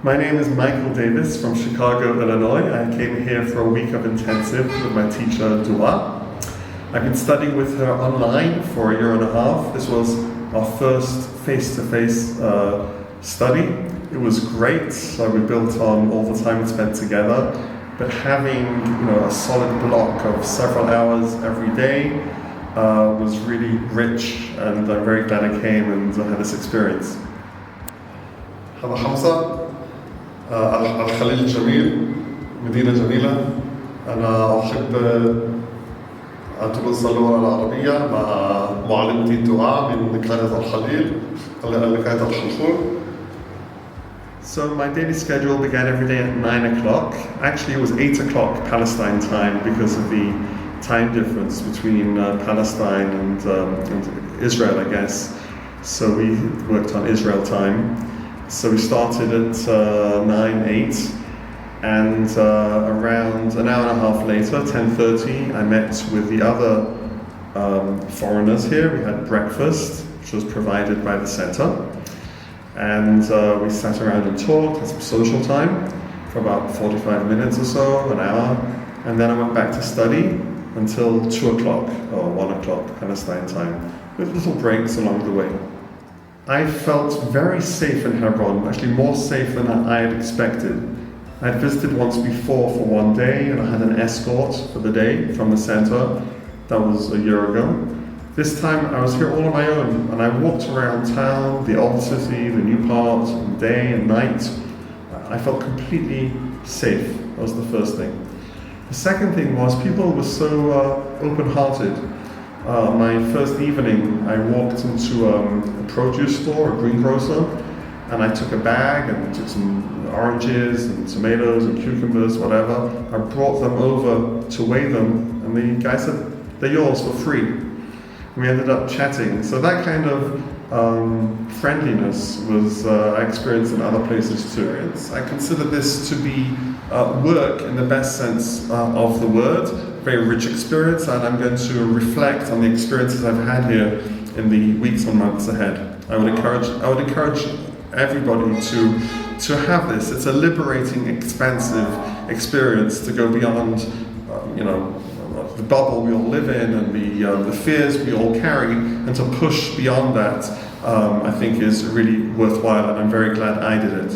My name is Michael Davis from Chicago, Illinois. I came here for a week of intensive with my teacher, Dua. I've been studying with her online for a year and a half. This was our first face-to-face study. It was great. We built on all the time we spent together, but having a solid block of several hours every day was really rich, and I'm very glad I came and had this experience. هذا حمزة الخليل الجميل، مدينة جميلة. أنا أحب أدرس اللغة العربية مع معلمتي دعاء من قرية الخليل، قرية الخلخول. So my daily schedule began every day at 9 o'clock. Actually, it was 8 o'clock Palestine time because of the time difference between Palestine and Israel, I guess. So we worked on Israel time. So we started at 9, 8, and around an hour and a half later, 10:30, I met with the other foreigners here. We had breakfast, which was provided by the center. And we sat around and talked, had some social time for about 45 minutes or so, an hour. And then I went back to study until 2 o'clock or 1 o'clock Palestine time, with little breaks along the way. I felt very safe in Hebron, actually more safe than I had expected. I had visited once before for one day, and I had an escort for the day from the center. That was a year ago. This time I was here all on my own, and I walked around town, the old city, the new part, day and night. I felt completely safe. That was the first thing. The second thing was people were so open-hearted. My first evening, I walked into a produce store, a greengrocer, and I took a bag and took some oranges and tomatoes and cucumbers, whatever. I brought them over to weigh them, and the guy said, "They're yours for free." We ended up chatting. So that kind of friendliness was I experienced in other places too. I consider this to be work in the best sense of the word. Very rich experience, and I'm going to reflect on the experiences I've had here in the weeks and months ahead. I would encourage everybody to have this. It's a liberating, expansive experience to go beyond, the bubble we all live in and the fears we all carry, and to push beyond that. I think is really worthwhile, and I'm very glad I did it.